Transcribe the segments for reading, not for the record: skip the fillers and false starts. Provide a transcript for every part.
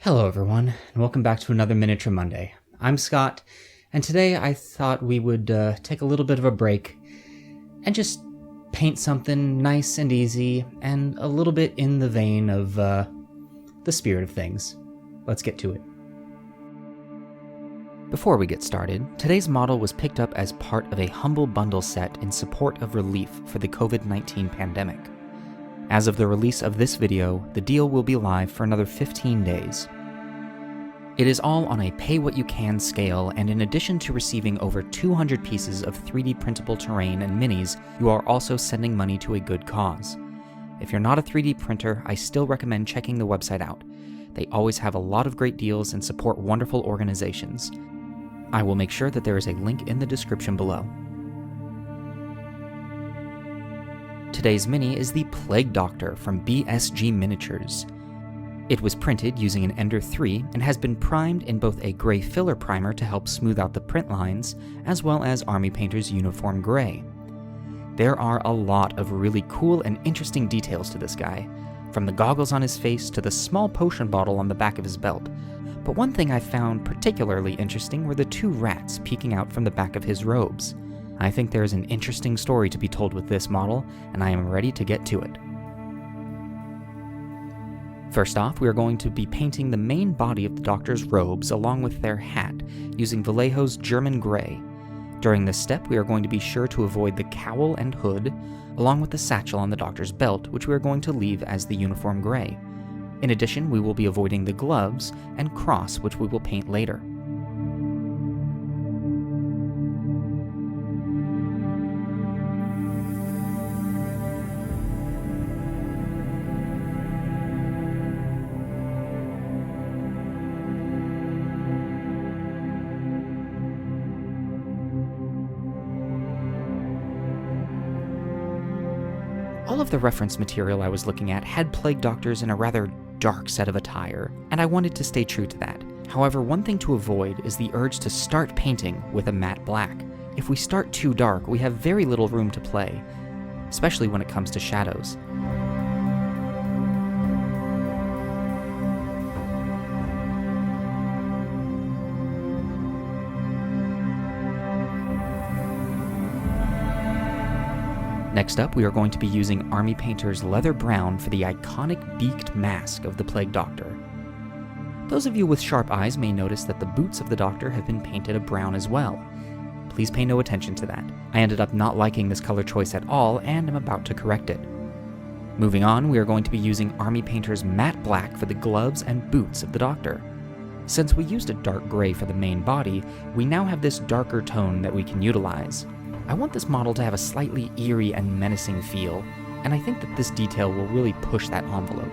Hello everyone, and welcome back to another Miniature Monday. I'm Scott, and today I thought we would take a little bit of a break and just paint something nice and easy and a little bit in the vein of the spirit of things. Let's get to it. Before we get started, today's model was picked up as part of a humble bundle set in support of relief for the COVID-19 pandemic. As of the release of this video, the deal will be live for another 15 days. It is all on a pay-what-you-can scale, and in addition to receiving over 200 pieces of 3D printable terrain and minis, you are also sending money to a good cause. If you're not a 3D printer, I still recommend checking the website out. They always have a lot of great deals and support wonderful organizations. I will make sure that there is a link in the description below. Today's mini is the Plague Doctor from BSG Miniatures. It was printed using an Ender 3 and has been primed in both a gray filler primer to help smooth out the print lines, as well as Army Painter's Uniform Gray. There are a lot of really cool and interesting details to this guy, from the goggles on his face to the small potion bottle on the back of his belt. But one thing I found particularly interesting were the two rats peeking out from the back of his robes. I think there is an interesting story to be told with this model, and I am ready to get to it. First off, we are going to be painting the main body of the Doctor's robes along with their hat, using Vallejo's German Gray. During this step, we are going to be sure to avoid the cowl and hood, along with the satchel on the Doctor's belt, which we are going to leave as the Uniform Gray. In addition, we will be avoiding the gloves and cross, which we will paint later. All of the reference material I was looking at had Plague Doctors in a rather dark set of attire, and I wanted to stay true to that. However, one thing to avoid is the urge to start painting with a matte black. If we start too dark, we have very little room to play, especially when it comes to shadows. Next up, we are going to be using Army Painter's Leather Brown for the iconic beaked mask of the Plague Doctor. Those of you with sharp eyes may notice that the boots of the Doctor have been painted a brown as well. Please pay no attention to that. I ended up not liking this color choice at all, and am about to correct it. Moving on, we are going to be using Army Painter's Matte Black for the gloves and boots of the Doctor. Since we used a dark gray for the main body, we now have this darker tone that we can utilize. I want this model to have a slightly eerie and menacing feel, and I think that this detail will really push that envelope.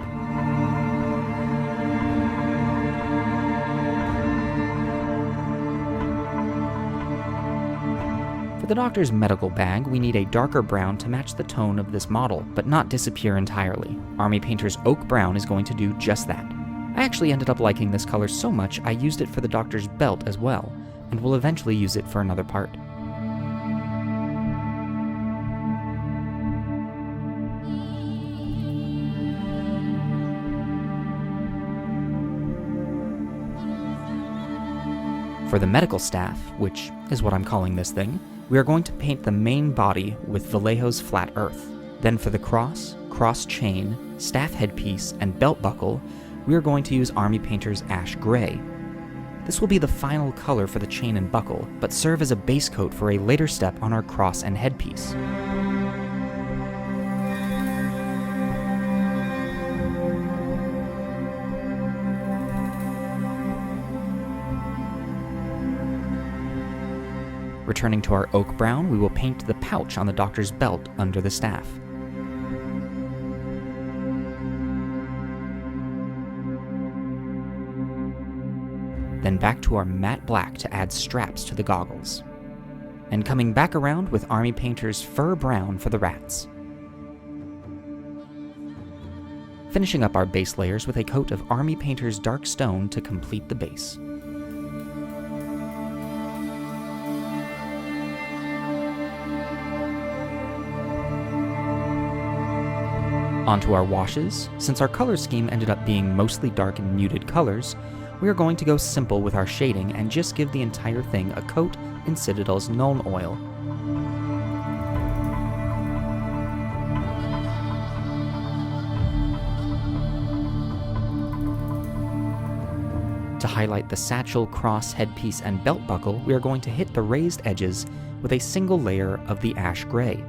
For the Doctor's medical bag, we need a darker brown to match the tone of this model, but not disappear entirely. Army Painter's Oak Brown is going to do just that. I actually ended up liking this color so much I used it for the Doctor's belt as well, and will eventually use it for another part. For the medical staff, which is what I'm calling this thing, we are going to paint the main body with Vallejo's Flat Earth. Then for the cross chain, staff headpiece, and belt buckle, we are going to use Army Painter's Ash Gray. This will be the final color for the chain and buckle, but serve as a base coat for a later step on our cross and headpiece. Returning to our oak brown, we will paint the pouch on the Doctor's belt under the staff. Then back to our matte black to add straps to the goggles. And coming back around with Army Painter's fur brown for the rats. Finishing up our base layers with a coat of Army Painter's dark stone to complete the base. Onto our washes. Since our color scheme ended up being mostly dark and muted colors, we are going to go simple with our shading and just give the entire thing a coat in Citadel's Nuln Oil. To highlight the satchel, cross, headpiece, and belt buckle, we are going to hit the raised edges with a single layer of the ash gray.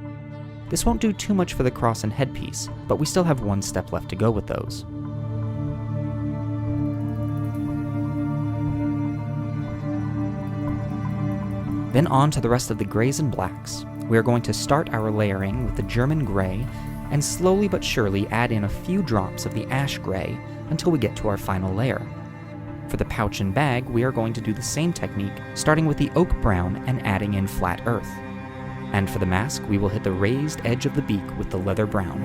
This won't do too much for the cross and headpiece, but we still have one step left to go with those. Then on to the rest of the grays and blacks. We are going to start our layering with the German gray and slowly but surely add in a few drops of the ash gray until we get to our final layer. For the pouch and bag, we are going to do the same technique, starting with the oak brown and adding in flat earth. And for the mask, we will hit the raised edge of the beak with the leather brown.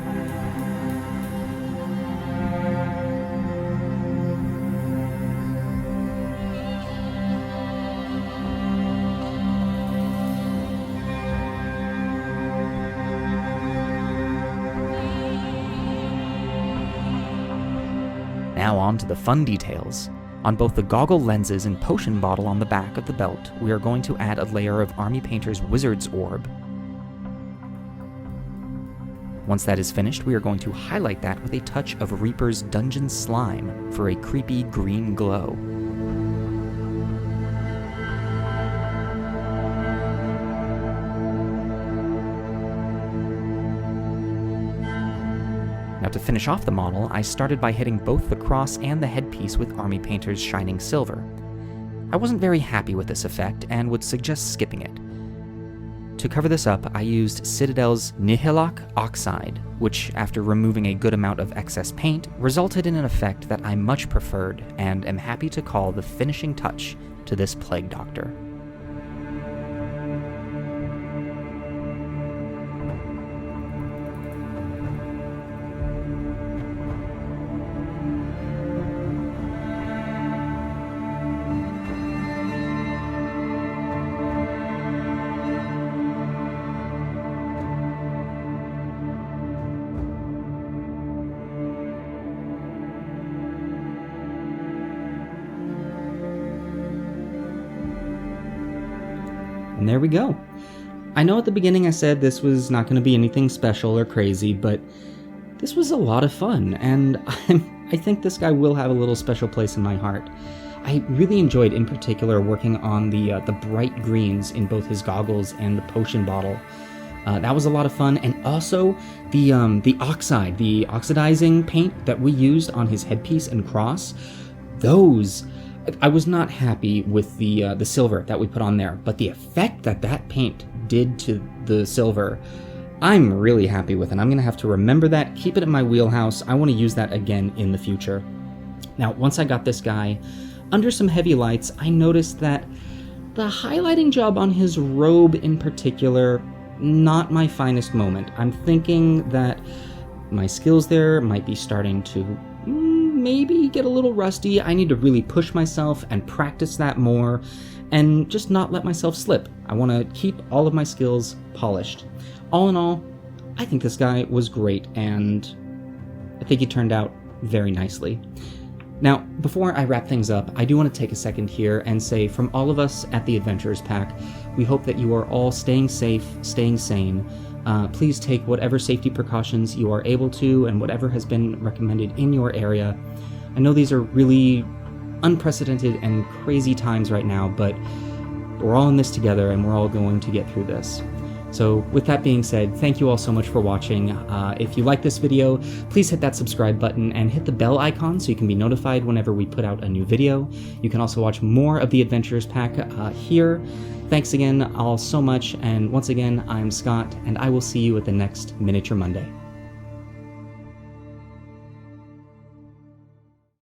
Now on to the fun details. On both the goggle lenses and potion bottle on the back of the belt, we are going to add a layer of Army Painter's Wizard's Orb. Once that is finished, we are going to highlight that with a touch of Reaper's Dungeon Slime for a creepy green glow. Now to finish off the model, I started by hitting both the cross and the headpiece with Army Painter's Shining Silver. I wasn't very happy with this effect and would suggest skipping it. To cover this up, I used Citadel's Nihilakh Oxide, which, after removing a good amount of excess paint, resulted in an effect that I much preferred and am happy to call the finishing touch to this Plague Doctor. And there we go. I know at the beginning I said this was not going to be anything special or crazy, but this was a lot of fun, and I think this guy will have a little special place in my heart. I really enjoyed, in particular, working on the bright greens in both his goggles and the potion bottle. That was a lot of fun, and also the oxide, the oxidizing paint that we used on his headpiece and cross. Those, I was not happy with the silver that we put on there, but the effect that paint did to the silver, I'm really happy with, and I'm going to have to remember that, keep it in my wheelhouse. I want to use that again in the future. Now, once I got this guy under some heavy lights, I noticed that the highlighting job on his robe in particular, not my finest moment. I'm thinking that my skills there might be starting to maybe get a little rusty. I need to really push myself and practice that more and just not let myself slip. I want to keep all of my skills polished. All in all, I think this guy was great, and I think he turned out very nicely. Now, before I wrap things up, I do want to take a second here and say, from all of us at the Adventurers Pack, we hope that you are all staying safe, staying sane. Please take whatever safety precautions you are able to and whatever has been recommended in your area. I know these are really unprecedented and crazy times right now, but we're all in this together and we're all going to get through this. So with that being said, thank you all so much for watching. If you like this video, please hit that subscribe button and hit the bell icon so you can be notified whenever we put out a new video. You can also watch more of the Adventurers Pack here. Thanks again all so much, and once again, I'm Scott, and I will see you at the next Miniature Monday.